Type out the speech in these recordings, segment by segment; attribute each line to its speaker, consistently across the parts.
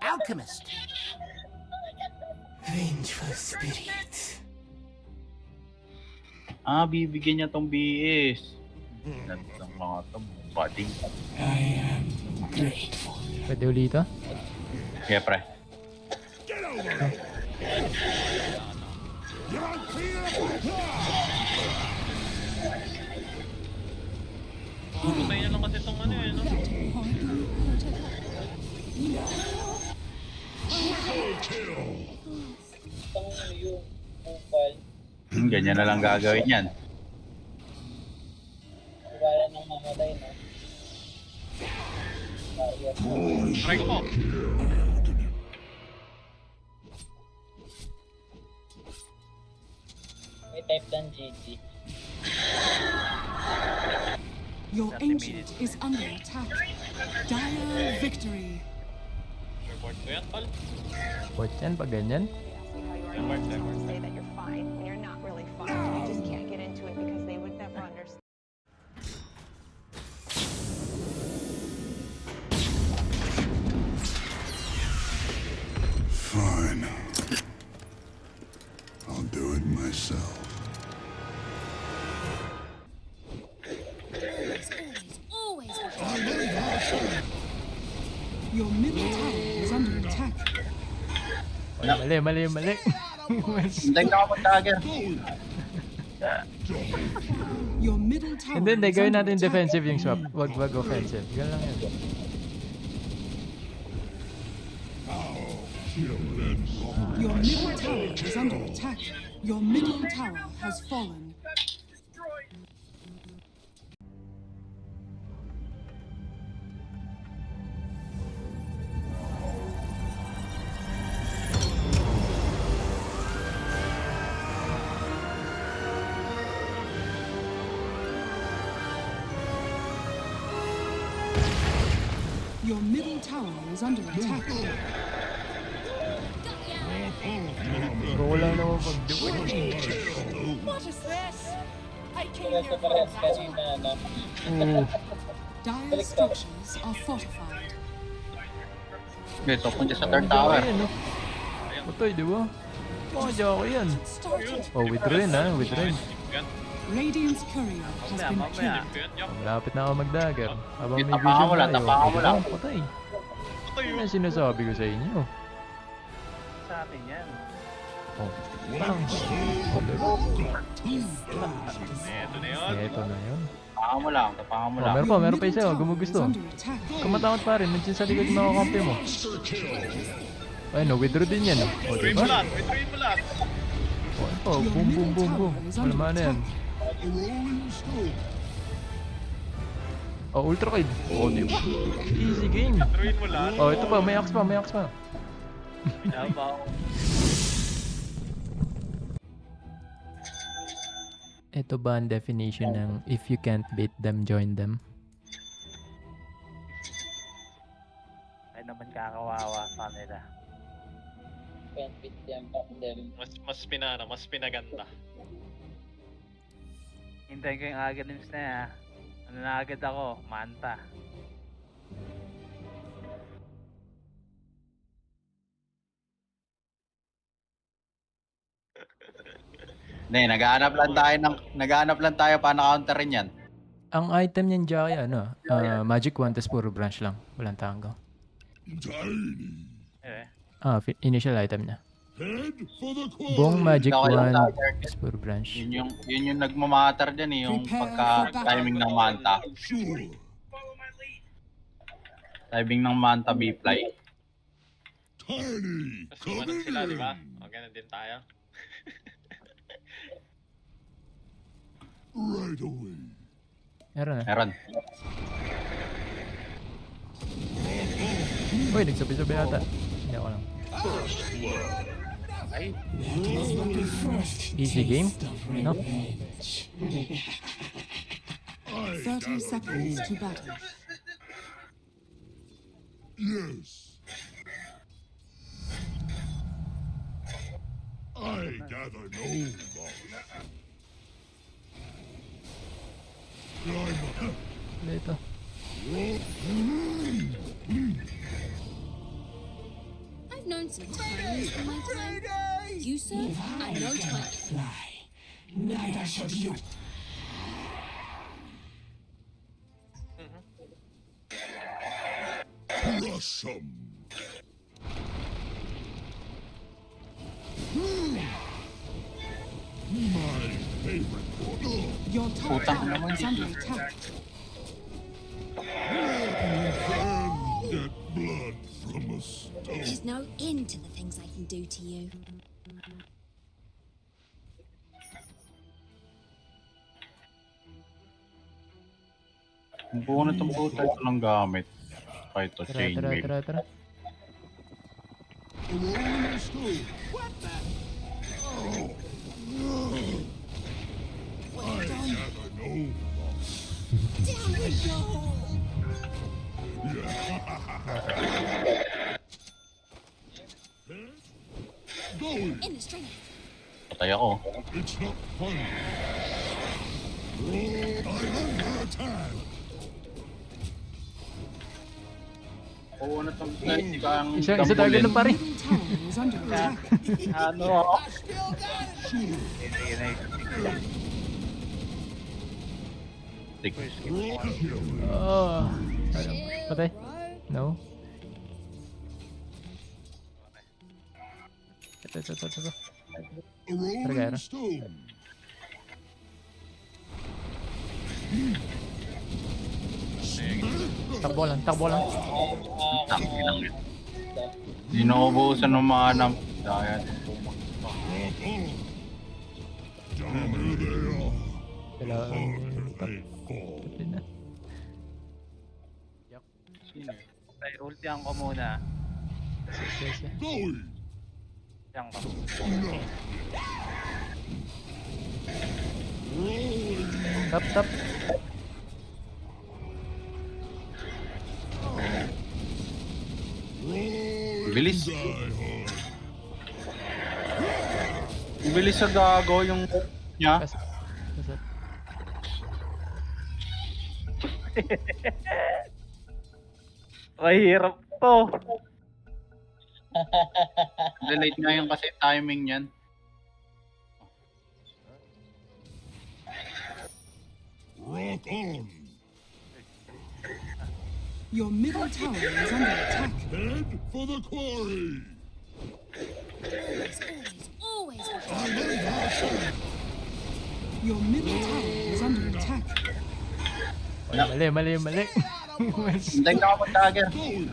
Speaker 1: alchemist. Vengeful spirit.
Speaker 2: Bibigyan niya tong BS. Nandang mga to, bading.
Speaker 1: I am grateful.
Speaker 3: Pwede ulito?
Speaker 2: Siyempre.
Speaker 4: Putay na lang kasi itong ano eh, no?
Speaker 2: Ganyan na lang gagawin yan.
Speaker 5: Wala nang mamatay, no?
Speaker 4: Try ko po.
Speaker 5: May type ng GG.
Speaker 6: Your ancient is under attack. Dire victory.
Speaker 4: Report ko yan, tol.
Speaker 3: Port yan pag ganyan.
Speaker 4: Report, report.
Speaker 7: Say that you're fine when you're not really fine. You just can't get into it because they would never understand.
Speaker 8: Fine. I'll do it myself.
Speaker 6: Always. Your middle tower is under attack.
Speaker 3: Mali.
Speaker 2: Hintay na ako mag-dagger.
Speaker 6: Your middle tower
Speaker 3: Hindi,
Speaker 6: is
Speaker 3: gawin
Speaker 6: under
Speaker 3: natin
Speaker 6: attack.
Speaker 3: defensive yung swap. Wag offensive. Ganun lang yan.
Speaker 6: Your middle tower is under attack. Your middle tower has fallen. Your middle tower is under attack.
Speaker 3: Bro lang naman pag-do it.
Speaker 6: What is this? I came
Speaker 5: Ito parehas kanina, no?
Speaker 6: Dire structures are fortified.
Speaker 2: Ito, punta sa third tower.
Speaker 3: Ayan, no? Patay, di ba? Mga ako yan.
Speaker 6: Started.
Speaker 3: Oh, withdraw yun, ha? Withdraw yun.
Speaker 4: Yan.
Speaker 6: Radiant's courier has been
Speaker 4: Mamaya.
Speaker 6: killed.
Speaker 4: Yan, yan.
Speaker 3: Malapit na ako mag-dagger. Habang may
Speaker 2: Tapakan
Speaker 3: vision
Speaker 2: mo lang,
Speaker 3: tayo.
Speaker 2: tapakan mo
Speaker 3: Di ba?
Speaker 2: lang.
Speaker 3: Patay.
Speaker 4: Patay
Speaker 3: Ano
Speaker 4: yun.
Speaker 3: yung sinasabi ko sa inyo?
Speaker 5: Sa atin yan.
Speaker 3: Oh, bang. Oh, diba?
Speaker 4: Eto na yun.
Speaker 3: Eto na yun.
Speaker 2: Tapakan mo lang, tapakan mo
Speaker 3: Oh,
Speaker 2: lang.
Speaker 3: meron pa isa.
Speaker 6: Middle tower
Speaker 3: Gumugusto.
Speaker 6: is under attack.
Speaker 3: Kumatakot pa rin. Nandiyan sa likod yung mga kampi mo. Ay, no. Withdraw din yan. Oh,
Speaker 4: Withdraw
Speaker 3: diba?
Speaker 4: mo lahat, withdraw mo lahat.
Speaker 3: Oh, ito. Boom. Malaman na yan. Oh, Ultra Kid. Oh, di ba? Easy game.
Speaker 4: Withdrawin mo lahat.
Speaker 3: Oh, ito pa. May axe pa.
Speaker 5: Pinabaw.
Speaker 3: Ito ba ang definition ng if you can't beat them, join them?
Speaker 5: Ay naman kakawawa sa nila. Can't beat them, fuck them.
Speaker 4: Mas pinaganda.
Speaker 5: Hintayin ko yung agadims na yan. Ano na agad ako? Manta.
Speaker 2: Hindi, naghahanap lang tayo paano counterin yan.
Speaker 3: Ang item niyan, Jackie, ano? Magic Wand, tas puro branch lang. Walang tango.
Speaker 5: Eh.
Speaker 3: Initial item niya.
Speaker 8: Head for the
Speaker 3: Buong Magic
Speaker 2: Okay lang,
Speaker 3: Wand,
Speaker 2: Tiger.
Speaker 3: tas puro branch.
Speaker 2: Yun yung nagmamatter dyan eh, yung pagka-timing ng manta.
Speaker 8: Sure.
Speaker 2: Timing ng manta B-fly.
Speaker 8: Tiny.
Speaker 4: Tapos gumanon sila, di ba? O, ganun din tayo.
Speaker 8: Right away.
Speaker 3: Meron na.
Speaker 2: Meron.
Speaker 3: Uy, nagsabi-sabi yata. Hindi ako lang. Easy game? No?
Speaker 6: 30 seconds to battle.
Speaker 8: Yes. I gather no more.
Speaker 3: Dito.
Speaker 9: so tiny for my time. You, sir, are no time.
Speaker 1: Fly. Neither should you.
Speaker 8: Crush 'em. My favorite one.
Speaker 6: Your top
Speaker 2: Putang
Speaker 6: tower
Speaker 2: naman.
Speaker 6: is under attack.
Speaker 8: Can get blood from a stone.
Speaker 9: There's no end to the things I can do to you.
Speaker 2: Ang buo na itong puta ito ng gamit. Kahit ito,
Speaker 3: Tara, tara,
Speaker 2: chainmail.
Speaker 3: tara, tara.
Speaker 8: A rolling stone. I gather no loss.
Speaker 9: Down we go!
Speaker 8: Going.
Speaker 9: In the string.
Speaker 2: Patay ako.
Speaker 8: It's not fun. I'm under attack.
Speaker 2: Oo na itong hindi ka ang
Speaker 3: Isa target lang pare.
Speaker 6: Middle tower is under attack.
Speaker 5: Ano?
Speaker 2: Tik.
Speaker 3: Oh. Patay? No? Ito.
Speaker 8: A rolling
Speaker 3: Targera.
Speaker 8: stone.
Speaker 3: Takbo lang.
Speaker 2: Tangin lang yun. Hindi na ubusan ng mana. Dahil.
Speaker 8: Rock on. Down there they are.
Speaker 3: Kailangan
Speaker 8: They fall.
Speaker 3: din na.
Speaker 2: Sino?
Speaker 5: Ay, ultihan ko muna.
Speaker 3: Sige.
Speaker 8: Going.
Speaker 5: Diyan ka.
Speaker 3: Tap.
Speaker 2: Bilis.
Speaker 8: Die hard.
Speaker 2: Bilis sa gago yung niya.
Speaker 3: Kas.
Speaker 5: Mahirap to.
Speaker 2: Delete nga yung kasi timing niyan.
Speaker 8: Rock on.
Speaker 6: Your middle tower is under attack.
Speaker 8: Head for the quarry.
Speaker 9: Always.
Speaker 8: I'm under attack.
Speaker 6: Your middle tower is under attack.
Speaker 3: Mali.
Speaker 2: Hindi ka mag-dagger.
Speaker 8: Going.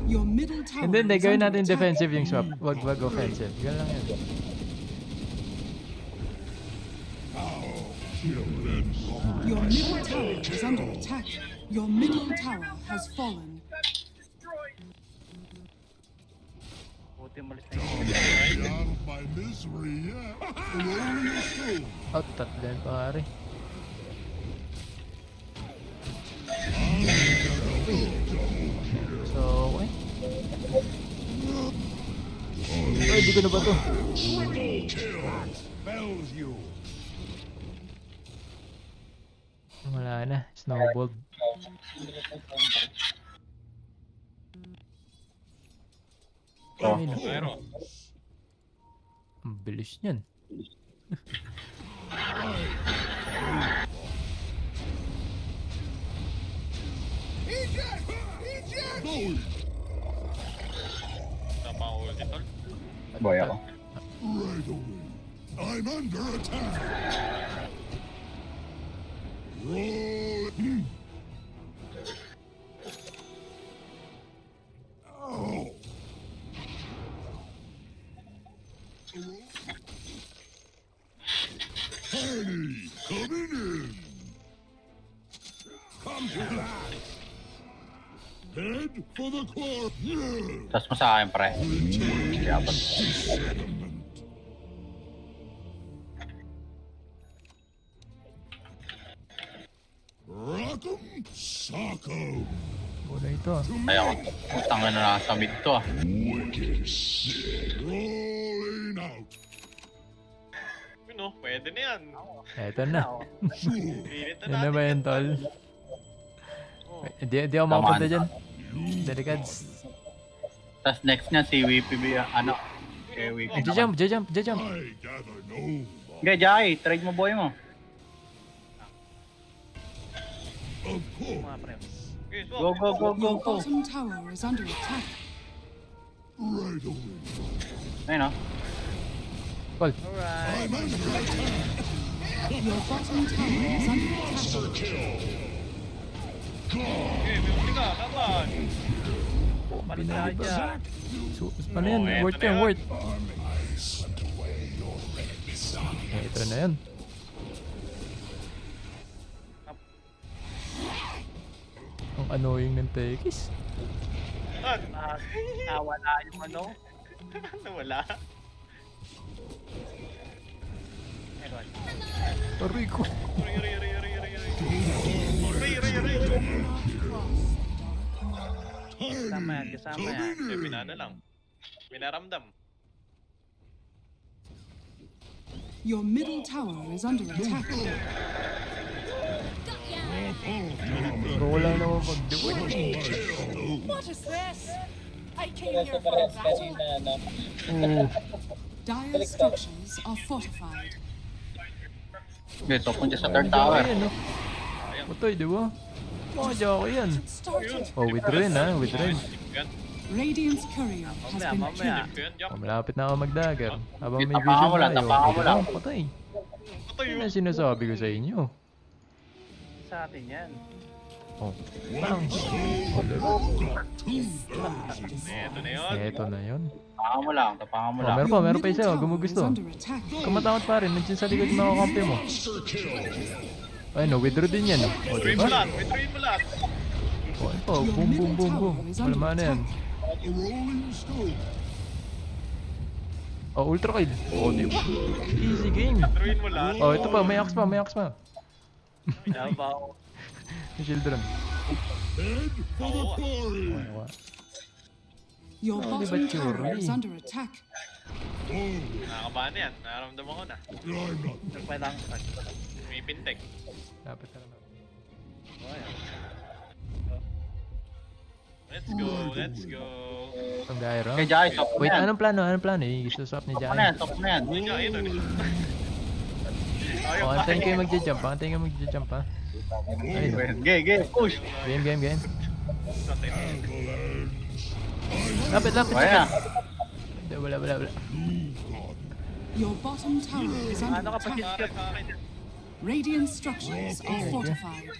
Speaker 6: Your middle tower
Speaker 3: Hindi,
Speaker 6: is
Speaker 3: gawin
Speaker 6: under
Speaker 3: natin
Speaker 6: attack.
Speaker 3: defensive yung swap. Wag offensive. Ganun lang yun.
Speaker 8: Kill and rock.
Speaker 6: Your middle tower is under attack. Your middle tower has fallen.
Speaker 5: Buti malis na yung
Speaker 8: Get out of my misery, yeah. A rolling stone.
Speaker 3: Out, tatlo yun pare. So, okay. Ay, di ko na ba to?
Speaker 8: Fells you.
Speaker 3: Wala na. Snowball.
Speaker 2: Oh.
Speaker 3: Ay, naku.
Speaker 4: Pero,
Speaker 3: Ang bilis niyan.
Speaker 8: Going.
Speaker 4: tama ako ulti tol.
Speaker 2: Boy ako.
Speaker 8: Right away. I'm under attack. Roll. Oh. Tiny, coming in. Come to that. Head for the core. Yeah.
Speaker 2: Tas mo sa akin, pre. Kaya ba?
Speaker 8: Sediment. Rock'em sock'em.
Speaker 3: Muna ito.
Speaker 2: Ay ako. Putang na nasa mid to ah.
Speaker 8: Wicked sick. Rolling out.
Speaker 4: Yun o, pwede na yan.
Speaker 3: Eto na.
Speaker 8: Sure.
Speaker 4: Pilit na
Speaker 3: Yan na
Speaker 4: natin.
Speaker 3: ba yun, tol?
Speaker 4: Oh.
Speaker 3: Di ako makapunta dyan. Delicads.
Speaker 2: Tas next niya si WPB, ano? Eh, WPB.
Speaker 3: Jajump.
Speaker 8: I gather no more.
Speaker 2: Sige, Jai, trade mo boy mo.
Speaker 8: Of course.
Speaker 5: Mga pre.
Speaker 4: Okay, swap.
Speaker 2: Go, go, go, go,
Speaker 6: Your
Speaker 2: go.
Speaker 6: bottom tower is under attack.
Speaker 8: Right away.
Speaker 2: Ayun o.
Speaker 3: Call.
Speaker 5: Alright.
Speaker 8: I'm under attack.
Speaker 6: Your bottom tower is under attack.
Speaker 4: Okay, may ulti ka. Laban.
Speaker 5: Palit tayo dyan.
Speaker 3: So, ano yan?
Speaker 4: Oh,
Speaker 3: Worth
Speaker 4: eto na
Speaker 3: yan,
Speaker 4: yun.
Speaker 3: worth. Ito na yan. Ang annoying ng Tekis.
Speaker 4: Ah,
Speaker 5: Nawala yung ano.
Speaker 4: nawala.
Speaker 5: Meron.
Speaker 3: Aray ko.
Speaker 5: Kasama yan, kasama yan.
Speaker 4: Eh, pinana lang. Pinaramdam.
Speaker 6: Your middle tower is under attack.
Speaker 3: Pero wala naman pag-duwag.
Speaker 6: What is this? I came here for a battle.
Speaker 3: Oo.
Speaker 6: Dire structures are fortified.
Speaker 2: Okay, top punta sa third tower.
Speaker 3: Ayan, no? Patay, di ba? Mga Jackie yan.
Speaker 6: Started.
Speaker 3: Oh, withdraw yun, ha? Withdraw yun.
Speaker 4: Yan.
Speaker 6: Radiant's courier has been
Speaker 5: Mamaya.
Speaker 6: killed.
Speaker 4: Ko yan, Jack.
Speaker 3: Oh, malapit na ako mag-dagger. Habang may
Speaker 2: Tapakan
Speaker 3: vision
Speaker 2: mo lang,
Speaker 3: tayo.
Speaker 2: tapakan mo lang.
Speaker 3: Patay.
Speaker 4: Patay
Speaker 3: Yan
Speaker 4: yun.
Speaker 3: ang sinasabi ko sa inyo.
Speaker 5: Sa atin yan.
Speaker 3: Oh, bang.
Speaker 4: Eto na yun.
Speaker 3: Eto na yun.
Speaker 2: Tapakan mo lang, tapakan mo
Speaker 3: Oh,
Speaker 2: lang.
Speaker 3: meron pa isa.
Speaker 6: Middle
Speaker 3: Kung mo
Speaker 6: tower is
Speaker 3: gusto.
Speaker 6: under attack.
Speaker 3: Kamatakot pa rin. Nandiyan sa likod ng mga kampi mo. Ay, no. Withdraw din yan. O,
Speaker 4: Withdraw mo
Speaker 3: diba?
Speaker 4: lahat. Withdraw mo lahat.
Speaker 3: O, ito. Boom, boom, boom, boom. Wala na yan.
Speaker 8: A rolling stone.
Speaker 3: Oh, ultra kill. O, diba? Easy game.
Speaker 4: Withdrawin mo lahat.
Speaker 3: Oh, ito pa. May axe pa. May axe pa.
Speaker 5: Dabaw.
Speaker 3: May children.
Speaker 8: Head for the quarry.
Speaker 3: Wala.
Speaker 6: Your
Speaker 3: Oh, di ba
Speaker 6: bottom tower
Speaker 3: churri?
Speaker 6: is under attack.
Speaker 8: Oh,
Speaker 4: Nakakabahan na yan. Nararamdaman ko na.
Speaker 8: I'm not.
Speaker 5: Nagpalang.
Speaker 4: May pintek.
Speaker 3: Dapat na lang.
Speaker 4: Let's go, let's go.
Speaker 3: Ang gyro.
Speaker 2: Okay, Jai, top mo
Speaker 3: Wait,
Speaker 2: yan.
Speaker 3: anong plano? Anong plano? Isuswap ni
Speaker 2: Top mo na yan,
Speaker 3: Jai.
Speaker 2: top mo na yan.
Speaker 4: Hindi nga, yun.
Speaker 3: Oh, antayin kayo magja-jump ha. Antayin kayo magja-jump ha. Ayun.
Speaker 2: Okay, okay, push.
Speaker 3: Game, game, game.
Speaker 8: Avalanche.
Speaker 3: Lapit, lapit.
Speaker 2: Kaya.
Speaker 3: Hindi, wala, wala, wala.
Speaker 6: Your bottom tower is under
Speaker 5: Ano ka pa
Speaker 6: attack.
Speaker 5: kill?
Speaker 6: Radiant structures are fortified.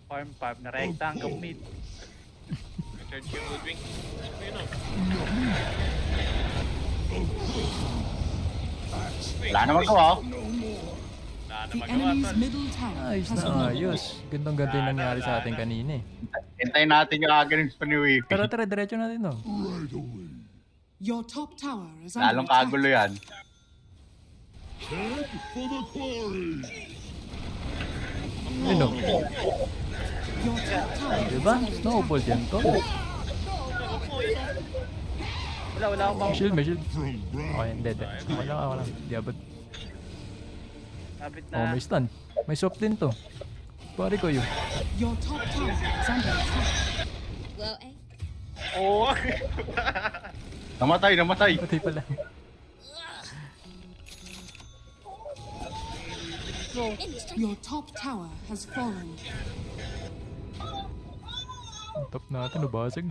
Speaker 5: Farm na rekta hanggang mid.
Speaker 4: Charge yung Woodwing. Ayun o.
Speaker 2: Wala na magawa.
Speaker 4: Wala na
Speaker 6: The
Speaker 4: magawa,
Speaker 6: enemy's
Speaker 4: tol.
Speaker 6: middle tower
Speaker 3: Ayos
Speaker 6: has
Speaker 3: na
Speaker 6: fallen.
Speaker 3: ayos. Gandang ganda yung nangyari sa atin kanina eh.
Speaker 2: Hintayin natin yung agarin pa ni Wifi.
Speaker 3: Tara, tara, diretso natin no.
Speaker 8: Right away.
Speaker 6: Your top tower is under
Speaker 2: Lalong
Speaker 6: attack.
Speaker 2: kagulo yan.
Speaker 8: Head for the quarry.
Speaker 3: Ayun no.
Speaker 6: Your top tower is
Speaker 3: Diba?
Speaker 6: under attack.
Speaker 3: Snowball yan to.
Speaker 5: Wala akong
Speaker 3: May shield, may shield.
Speaker 8: From
Speaker 3: Okay, hindi, hindi. Okay lang, okay lang. Diabot.
Speaker 5: Kapit
Speaker 3: Oh,
Speaker 5: na.
Speaker 3: may stun. May soft din to. Pare ko yun.
Speaker 6: Your top tower is under attack.
Speaker 9: Well, eh?
Speaker 4: Oo.
Speaker 2: Namatay, namatay.
Speaker 3: Patay pala.
Speaker 6: Your top tower has fallen.
Speaker 3: Ang top natin, nabasag.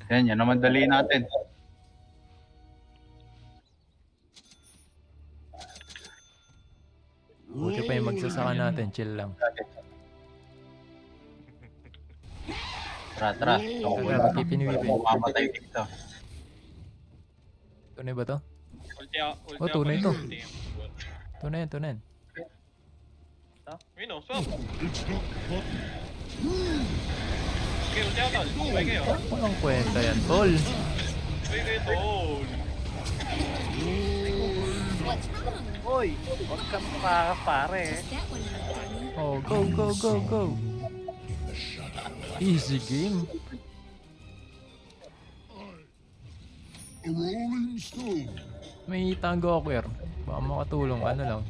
Speaker 2: Yan naman dali natin.
Speaker 3: Buti pa yung magsasaka natin, chill lang.
Speaker 2: Tara, tara. So,
Speaker 3: Tara, magpipiniwipi.
Speaker 2: mamatay dito.
Speaker 3: Tunay ba to?
Speaker 4: Ulti ako. Ulti
Speaker 3: Oh, tunay to.
Speaker 4: Ulti.
Speaker 3: Tunay yan, tunay yan.
Speaker 4: Ayun o, swap.
Speaker 8: It's not hot.
Speaker 4: Okay, ulti ako, tol. Sabay kayo.
Speaker 3: Walang kwenta yan, tol.
Speaker 4: Sabay kayo, tol.
Speaker 9: What's wrong?
Speaker 5: Hoy! Huwag kang makakapare eh.
Speaker 9: Is that one of the dummy?
Speaker 3: Oh, go, go, go, go. Easy game.
Speaker 8: A rolling stone.
Speaker 3: May tango ako here. Baka makatulong, ano lang.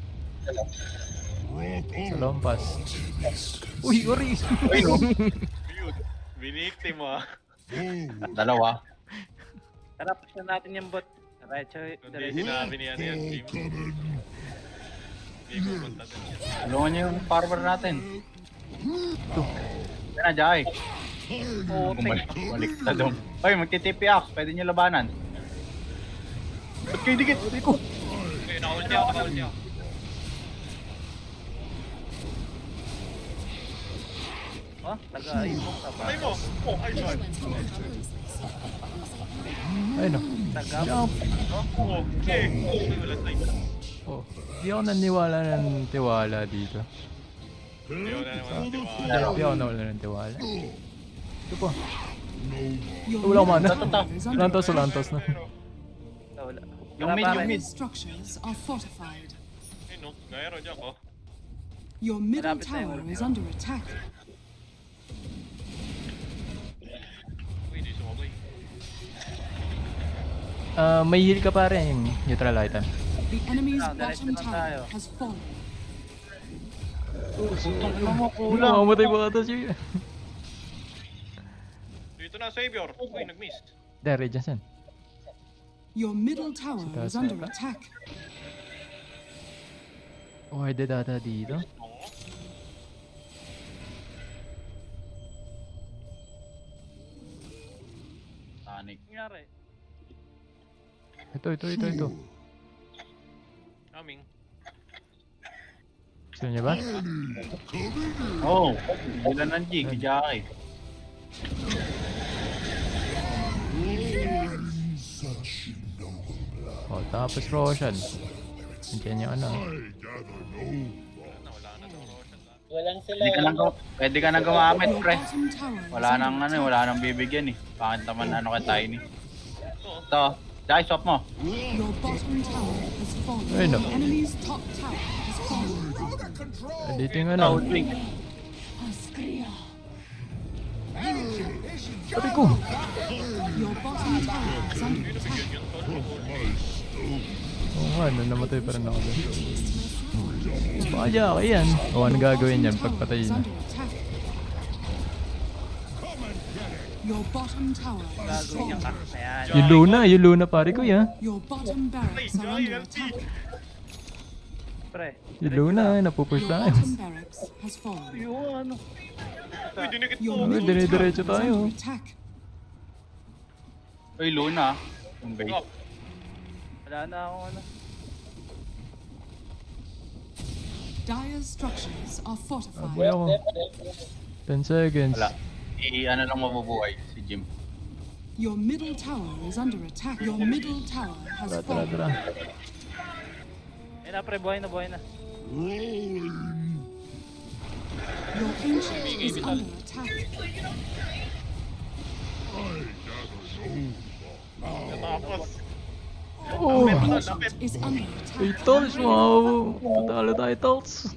Speaker 3: Sa lampas. Uy, ori!
Speaker 2: Uy, no.
Speaker 4: Yun. Binikti mo ah.
Speaker 2: Dalawa.
Speaker 5: Tara, push na natin yung bot. Diretso,
Speaker 4: Kundi
Speaker 5: diretso.
Speaker 4: sinabi niya yan, team. Hindi ko punta dun yan.
Speaker 2: Tulungan niyo yung farmer natin. Yan na, Jai.
Speaker 5: Oo,
Speaker 2: Balik na doon. Uy, magtitipi ako. Pwede niyo labanan. Ba't kayo dikit?
Speaker 4: Okay, naka-ulti ako, naka-ulti ako.
Speaker 5: Oh, taga-ibong ka ba?
Speaker 4: Patay mo! Oh, ay, sorry.
Speaker 3: Ayun o.
Speaker 5: Taga-ibong.
Speaker 4: Oh, okay. Ay, wala tayo.
Speaker 3: Oh. Di ako naniwala ng tiwala dito.
Speaker 4: Hindi ko na naman tiwala.
Speaker 3: Di ako nawala ng tiwala. Ito po.
Speaker 6: Your
Speaker 3: Wala akong mana.
Speaker 6: middle tower is under
Speaker 3: Lantos
Speaker 6: attack.
Speaker 3: lantos na.
Speaker 5: Wala.
Speaker 2: Yung mid, yung mid.
Speaker 6: These structures are fortified.
Speaker 4: Ay, no. Gayaro dyan ko.
Speaker 6: Your middle
Speaker 5: Malapit na yung
Speaker 6: tower
Speaker 5: ulti,
Speaker 6: is
Speaker 5: oh.
Speaker 6: under attack.
Speaker 4: Uy, di sumabay.
Speaker 3: May heal ka pa rin. Neutral item.
Speaker 6: The enemy's
Speaker 5: Ah, diretso
Speaker 6: bottom
Speaker 5: na tayo.
Speaker 6: tower has fallen.
Speaker 3: Kulang. Mamatay ba ata siya?
Speaker 4: Dito na, Savior. Uy, nag-miss.
Speaker 3: There, Radiance yan.
Speaker 6: Your middle tower
Speaker 3: Sita,
Speaker 6: is under
Speaker 3: sita.
Speaker 6: attack.
Speaker 3: Warded ata dito.
Speaker 4: Oo.
Speaker 2: Sonic.
Speaker 5: Nangyari.
Speaker 3: Ito.
Speaker 4: Aming.
Speaker 3: Gusto niya ba?
Speaker 2: Oh, bilan ng G, Jai.
Speaker 3: Oh, tapos Roshan. Nandiyan yung ano.
Speaker 4: Wala na daw, Roshan.
Speaker 2: Pwede ka nang gumamit,
Speaker 6: Your
Speaker 2: pre.
Speaker 6: bottom tower is
Speaker 2: Wala nang
Speaker 6: under
Speaker 2: ano,
Speaker 6: attack.
Speaker 2: wala nang bibigyan eh. Bakit naman ano ka tiny?
Speaker 4: Ito.
Speaker 2: Ito, Jai, swap mo.
Speaker 6: Your bottom tower has fallen.
Speaker 3: Ay, no.
Speaker 6: The enemy's top tower has fallen.
Speaker 3: Dito yung ano.
Speaker 2: Outwing.
Speaker 3: Sabi ko.
Speaker 6: Your bottom tower is under attack.
Speaker 4: Yun, tol.
Speaker 3: Oo nga, namatay pa rin ako doon. Pakaya ako yan. O, ano gagawin yan pagpatayin
Speaker 6: Is
Speaker 3: na?
Speaker 6: under attack. Your bottom tower has
Speaker 5: Gagawin niya ka.
Speaker 6: fallen.
Speaker 5: Ayan.
Speaker 3: Yung Luna pare ko yan.
Speaker 6: Your bottom barracks are under attack.
Speaker 5: Pre.
Speaker 3: Yung Luna, napupush
Speaker 6: Your
Speaker 3: tayo.
Speaker 6: bottom barracks has fallen.
Speaker 5: Yung ano.
Speaker 4: Uy, dinikit
Speaker 6: Your
Speaker 4: mo.
Speaker 3: Ay,
Speaker 6: middle
Speaker 3: dire-diretso
Speaker 6: tower is
Speaker 3: tayo.
Speaker 6: under attack.
Speaker 2: Uy, Luna. Yung base.
Speaker 4: Oh,
Speaker 5: Wala na akong ano.
Speaker 6: Dire structures are fortified.
Speaker 3: Boy ako. 10 seconds.
Speaker 2: Wala. Ano lang mabubuhay si Jim.
Speaker 6: Your middle tower is under attack. Your middle tower has
Speaker 3: Tara.
Speaker 6: fallen.
Speaker 5: Ayun na, pre. Buhay na.
Speaker 6: Your ancient is under attack.
Speaker 4: natapos.
Speaker 3: Oh!
Speaker 6: Ancient is under attack.
Speaker 3: Hey, Tolls! Wow! Matalo tayo, Tolls!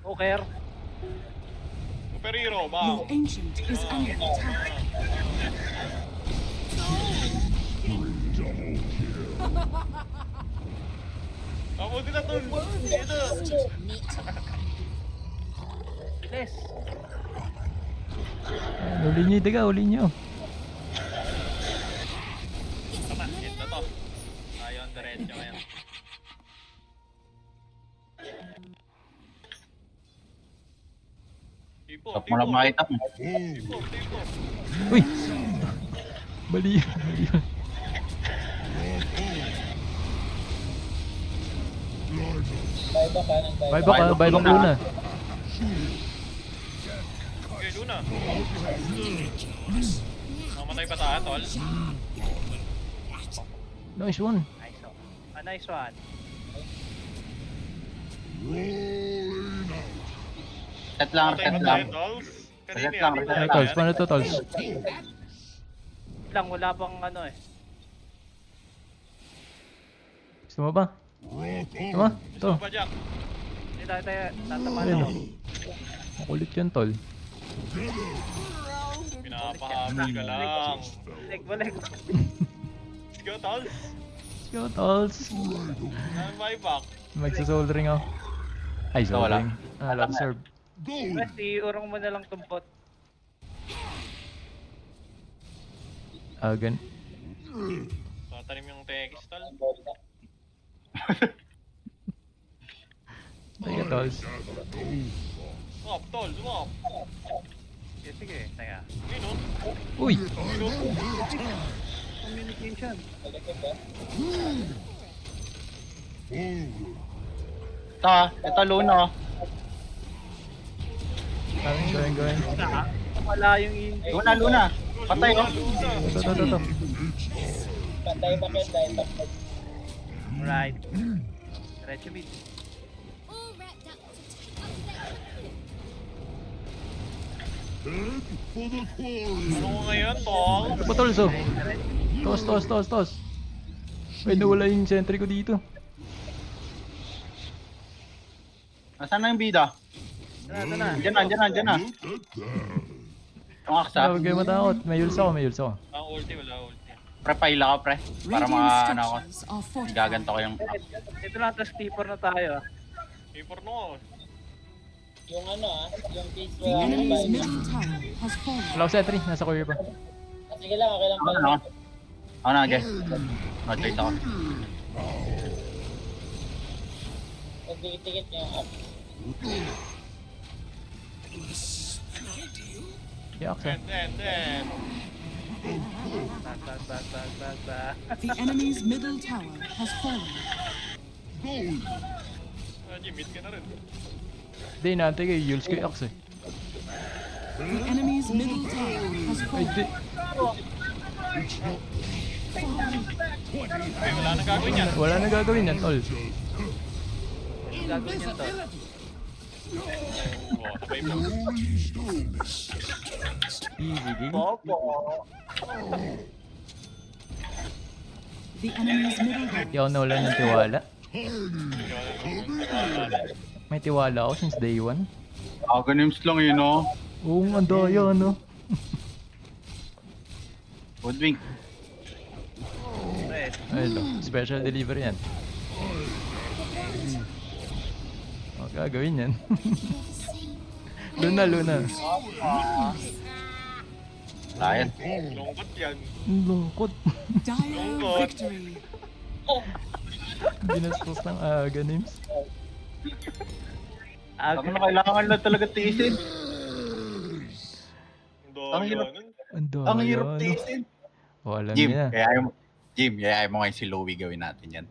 Speaker 5: Okay.
Speaker 4: Superhero,
Speaker 6: Your
Speaker 4: wow.
Speaker 6: ancient is under attack.
Speaker 4: Tapos nila tol. Dito.
Speaker 5: Bilis.
Speaker 3: Uli nyo, tiga, uli nyo.
Speaker 4: Tama, hit na to. Tayo ang diretso ngayon. Tipo,
Speaker 2: Stop mo lang makita mo.
Speaker 4: Tipo.
Speaker 3: Uy! Bali yun, bali yun. Buy back Luna.
Speaker 4: Okay, Luna. Mamatay pa tayo, tol.
Speaker 3: Nice one.
Speaker 5: Nice one. A nice one.
Speaker 2: Set lang,
Speaker 4: Mamatay
Speaker 2: set
Speaker 4: pa
Speaker 2: lang.
Speaker 4: tayo, tol.
Speaker 2: Reset lang, reset
Speaker 3: Ano
Speaker 2: lang.
Speaker 3: Tolls? Paano to, Tolls?
Speaker 5: Lang, wala pang ano eh.
Speaker 3: Gusto mo ba? Gusto mo? Ito.
Speaker 4: Pa, Jack.
Speaker 5: Hindi tayo tatamaan
Speaker 3: Ayun
Speaker 5: ako.
Speaker 3: o. Makulit yun, Tol.
Speaker 4: Pinapahamil ka lang.
Speaker 5: Balik.
Speaker 4: Let's go, tol.
Speaker 3: Go, tolls.
Speaker 4: Buyback.
Speaker 3: Magsa-soldering ako. Ay,
Speaker 2: Wala.
Speaker 3: soldering. Love serve.
Speaker 8: Gold.
Speaker 5: Pwes, iurong mo na lang tumpot.
Speaker 3: Gan.
Speaker 4: Tatanim yung text, tol.
Speaker 3: Teka, tolls.
Speaker 4: Swap, tol, swap.
Speaker 5: Sige, sige. Teka.
Speaker 4: Yun, no?
Speaker 3: Uy!
Speaker 5: Communication.
Speaker 2: Ito Luna.
Speaker 3: Going.
Speaker 5: Wala yung hindi.
Speaker 2: Luna. Patay oh.
Speaker 3: Ito.
Speaker 5: Right. Diretso mid.
Speaker 9: All wrapped up to take up their
Speaker 8: Head for the quarry.
Speaker 4: Ano ko ngayon, tol?
Speaker 3: Ito ba, tolls, oh? Toss. Ay, nawala yung sentry ko dito.
Speaker 2: Nasaan na yung bida?
Speaker 5: Ito na.
Speaker 2: Diyan na.
Speaker 8: Look at that.
Speaker 2: Yung aksa.
Speaker 3: Huwag kayo matakot. May ults ako.
Speaker 4: Ang ulti, wala ulti.
Speaker 2: Pre, paila ka pre. Para mga
Speaker 6: Radiant
Speaker 2: ano ako.
Speaker 6: structures are fortified.
Speaker 2: Gaganto ko yung...
Speaker 5: Ito lang, tapos T4 na tayo.
Speaker 4: Paper no.
Speaker 6: The enemy's middle tower has fallen.
Speaker 3: Wala ko sentry. Nasa courier pa.
Speaker 2: Ako na, guys. Mag-trade ako.
Speaker 3: Yak, sa.
Speaker 4: Then.
Speaker 5: Bag.
Speaker 6: The enemy's middle tower has fallen.
Speaker 8: Gold.
Speaker 4: Jimit ka na rin.
Speaker 3: Hindi, inaantay ko yung ults ko yung axe eh.
Speaker 6: The enemy's middle tower has
Speaker 3: Ay,
Speaker 6: fallen.
Speaker 3: di.
Speaker 4: Ay, wala nang gagawin yan.
Speaker 3: Wala na gagawin yan, tol.
Speaker 5: Gagawin yan to.
Speaker 4: Oh, sabay pa.
Speaker 8: Holy stones.
Speaker 3: Easy game.
Speaker 5: Popo.
Speaker 6: The enemy's middle tower.
Speaker 3: Hindi ako nawalan ng tiwala.
Speaker 4: Wala.
Speaker 3: May tiwala ako since day 1.
Speaker 2: Agonims lang yun oh.
Speaker 3: Oo, ang daya, no?
Speaker 2: Woodwing.
Speaker 3: Ayun, special delivery yan. O, gagawin yan. Luna.
Speaker 2: Lion.
Speaker 4: Lungkot yan.
Speaker 3: Ang lungkot.
Speaker 6: Dire victory.
Speaker 3: Binastos ng Agonims.
Speaker 2: Sabi na kailangan lang talaga tiisin.
Speaker 4: Ang
Speaker 2: hirap.
Speaker 4: nun.
Speaker 3: Ang daya,
Speaker 2: Ang hirap
Speaker 3: no?
Speaker 2: tiisin.
Speaker 3: O, alam
Speaker 2: Jim,
Speaker 3: niya.
Speaker 2: yayain mo ngayon si Louie gawin natin yan.